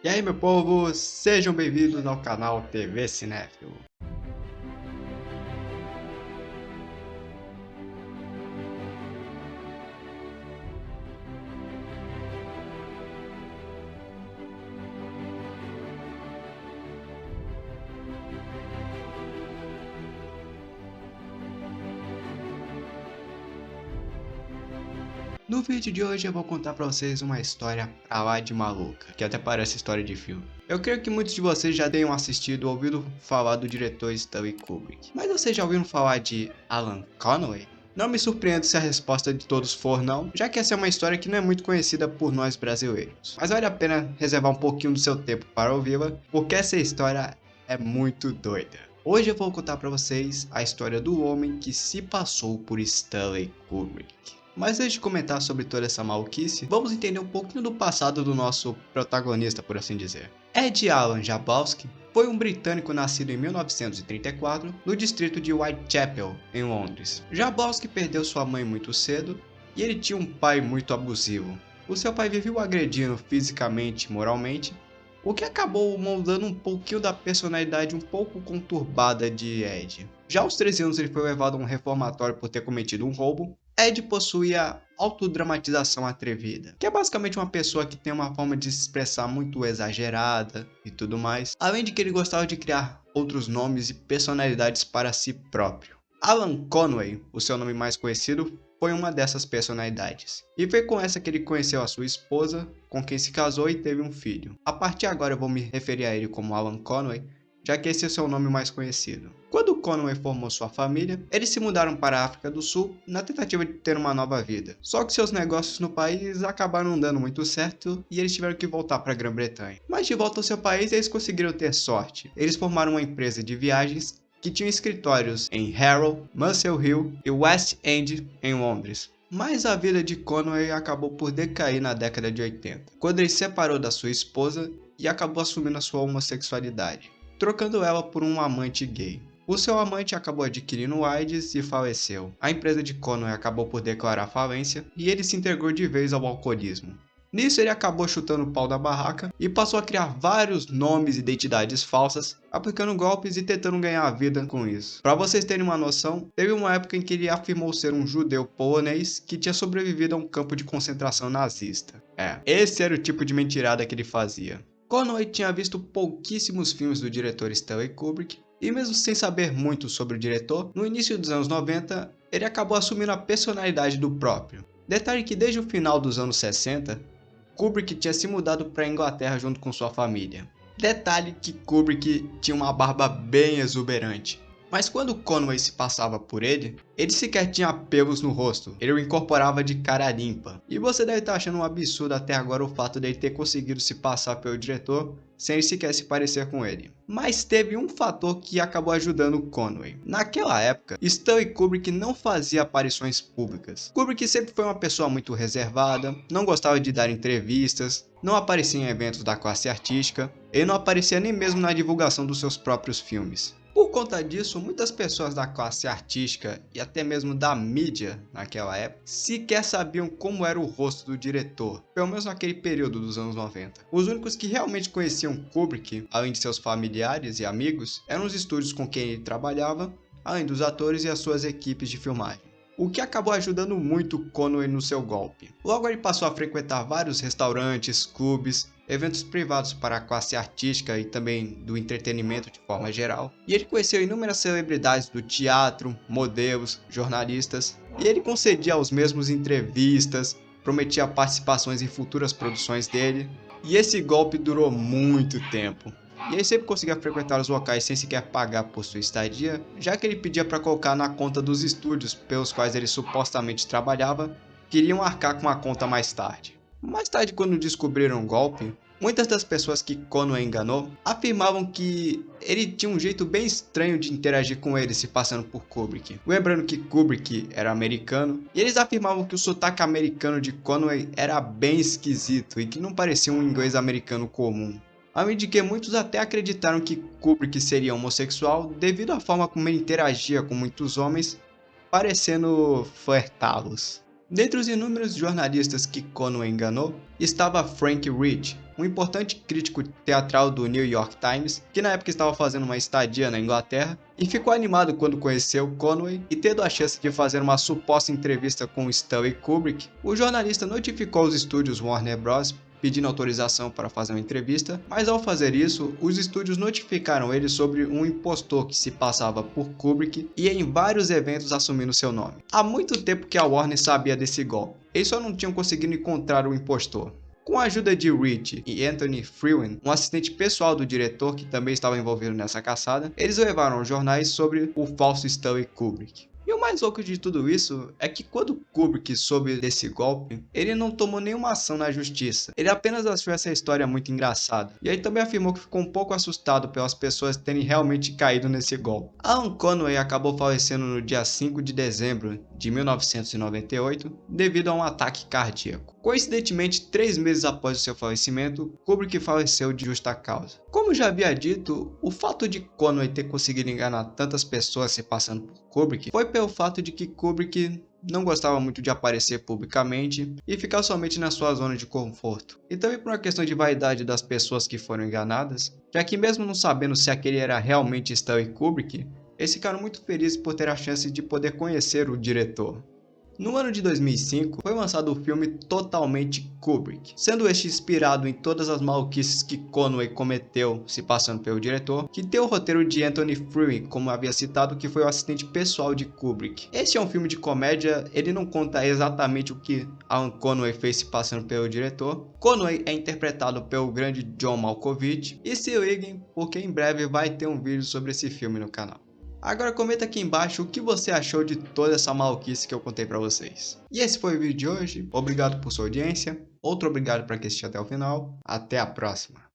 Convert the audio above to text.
E aí, meu povo, sejam bem-vindos ao canal TV Cinéfilo. No vídeo de hoje eu vou contar pra vocês uma história pra lá de maluca, que até parece história de filme. Eu creio que muitos de vocês já tenham assistido ou ouvido falar do diretor Stanley Kubrick. Mas vocês já ouviram falar de Alan Conway? Não me surpreendo se a resposta de todos for não, já que essa é uma história que não é muito conhecida por nós brasileiros. Mas vale a pena reservar um pouquinho do seu tempo para ouvi-la, porque essa história é muito doida. Hoje eu vou contar pra vocês a história do homem que se passou por Stanley Kubrick. Mas antes de comentar sobre toda essa maluquice, vamos entender um pouquinho do passado do nosso protagonista, por assim dizer. Ed Alan Jablowski foi um britânico nascido em 1934 no distrito de Whitechapel, em Londres. Jablowski perdeu sua mãe muito cedo e ele tinha um pai muito abusivo. O seu pai vivia o agredindo fisicamente e moralmente, o que acabou moldando um pouquinho da personalidade um pouco conturbada de Ed. Já aos 13 anos ele foi levado a um reformatório por ter cometido um roubo. Ed possuía autodramatização atrevida, que é basicamente uma pessoa que tem uma forma de se expressar muito exagerada e tudo mais, além de que ele gostava de criar outros nomes e personalidades para si próprio. Alan Conway, o seu nome mais conhecido, foi uma dessas personalidades. E foi com essa que ele conheceu a sua esposa, com quem se casou e teve um filho. A partir de agora eu vou me referir a ele como Alan Conway, já que esse é o seu nome mais conhecido. Quando Conway formou sua família, eles se mudaram para a África do Sul na tentativa de ter uma nova vida. Só que seus negócios no país acabaram não dando muito certo e eles tiveram que voltar para a Grã-Bretanha. Mas de volta ao seu país eles conseguiram ter sorte. Eles formaram uma empresa de viagens que tinha escritórios em Harrow, Muswell Hill e West End em Londres. Mas a vida de Conway acabou por decair na década de 80, quando ele se separou da sua esposa e acabou assumindo a sua homossexualidade, trocando ela por um amante gay. O seu amante acabou adquirindo AIDS e faleceu. A empresa de Conway acabou por declarar falência e ele se entregou de vez ao alcoolismo. Nisso ele acabou chutando o pau da barraca e passou a criar vários nomes e identidades falsas, aplicando golpes e tentando ganhar a vida com isso. Para vocês terem uma noção, teve uma época em que ele afirmou ser um judeu polonês que tinha sobrevivido a um campo de concentração nazista. Esse era o tipo de mentirada que ele fazia. Conway tinha visto pouquíssimos filmes do diretor Stanley Kubrick, e mesmo sem saber muito sobre o diretor, no início dos anos 90, ele acabou assumindo a personalidade do próprio. Detalhe que desde o final dos anos 60, Kubrick tinha se mudado para a Inglaterra junto com sua família. Detalhe que Kubrick tinha uma barba bem exuberante. Mas quando Conway se passava por ele sequer tinha pelos no rosto, ele o incorporava de cara limpa. E você deve estar achando um absurdo até agora o fato dele ter conseguido se passar pelo diretor sem sequer se parecer com ele. Mas teve um fator que acabou ajudando Conway. Naquela época, Stanley Kubrick não fazia aparições públicas. Kubrick sempre foi uma pessoa muito reservada, não gostava de dar entrevistas, não aparecia em eventos da classe artística, e não aparecia nem mesmo na divulgação dos seus próprios filmes. Por conta disso, muitas pessoas da classe artística e até mesmo da mídia naquela época sequer sabiam como era o rosto do diretor, pelo menos naquele período dos anos 90. Os únicos que realmente conheciam Kubrick, além de seus familiares e amigos, eram os estúdios com quem ele trabalhava, além dos atores e as suas equipes de filmagem, o que acabou ajudando muito Conway no seu golpe. Logo ele passou a frequentar vários restaurantes, clubes, eventos privados para a classe artística e também do entretenimento de forma geral. E ele conheceu inúmeras celebridades do teatro, modelos, jornalistas, e ele concedia aos mesmos entrevistas, prometia participações em futuras produções dele, e esse golpe durou muito tempo. E ele sempre conseguia frequentar os locais sem sequer pagar por sua estadia, já que ele pedia para colocar na conta dos estúdios pelos quais ele supostamente trabalhava, que iriam arcar com a conta mais tarde. Mais tarde, quando descobriram o golpe, muitas das pessoas que Conway enganou afirmavam que ele tinha um jeito bem estranho de interagir com eles se passando por Kubrick. Lembrando que Kubrick era americano, e eles afirmavam que o sotaque americano de Conway era bem esquisito e que não parecia um inglês americano comum. Além de que muitos até acreditaram que Kubrick seria homossexual devido à forma como ele interagia com muitos homens, parecendo flertá-los. Dentre os inúmeros jornalistas que Conway enganou, estava Frank Rich, um importante crítico teatral do New York Times, que na época estava fazendo uma estadia na Inglaterra, e ficou animado quando conheceu Conway e tendo a chance de fazer uma suposta entrevista com Stanley Kubrick. O jornalista notificou os estúdios Warner Bros. Pedindo autorização para fazer uma entrevista, mas ao fazer isso, os estúdios notificaram ele sobre um impostor que se passava por Kubrick e ia em vários eventos assumindo seu nome. Há muito tempo que a Warner sabia desse golpe, eles só não tinham conseguido encontrar o impostor. Com a ajuda de Rich e Anthony Frewen, um assistente pessoal do diretor que também estava envolvido nessa caçada, eles levaram aos jornais sobre o falso Stanley Kubrick. E o mais louco de tudo isso é que quando Kubrick soube desse golpe, ele não tomou nenhuma ação na justiça. Ele apenas achou essa história muito engraçada. E aí também afirmou que ficou um pouco assustado pelas pessoas terem realmente caído nesse golpe. Alan Conway acabou falecendo no dia 5 de dezembro de 1998 devido a um ataque cardíaco. Coincidentemente, 3 meses após o seu falecimento, Kubrick faleceu de justa causa. Como já havia dito, o fato de Conway ter conseguido enganar tantas pessoas se passando por Kubrick foi pelo fato de que Kubrick não gostava muito de aparecer publicamente e ficar somente na sua zona de conforto. E também por uma questão de vaidade das pessoas que foram enganadas, já que mesmo não sabendo se aquele era realmente Stanley Kubrick, eles ficaram muito felizes por ter a chance de poder conhecer o diretor. No ano de 2005, foi lançado o filme Totalmente Kubrick, sendo este inspirado em todas as maluquices que Conway cometeu se passando pelo diretor, que tem o roteiro de Anthony Frewen, como havia citado, que foi o assistente pessoal de Kubrick. Este é um filme de comédia, ele não conta exatamente o que Alan Conway fez se passando pelo diretor. Conway é interpretado pelo grande John Malkovich, e se liguem, porque em breve vai ter um vídeo sobre esse filme no canal. Agora comenta aqui embaixo o que você achou de toda essa maluquice que eu contei pra vocês. E esse foi o vídeo de hoje, obrigado por sua audiência, outro obrigado para quem assistiu até o final, até a próxima.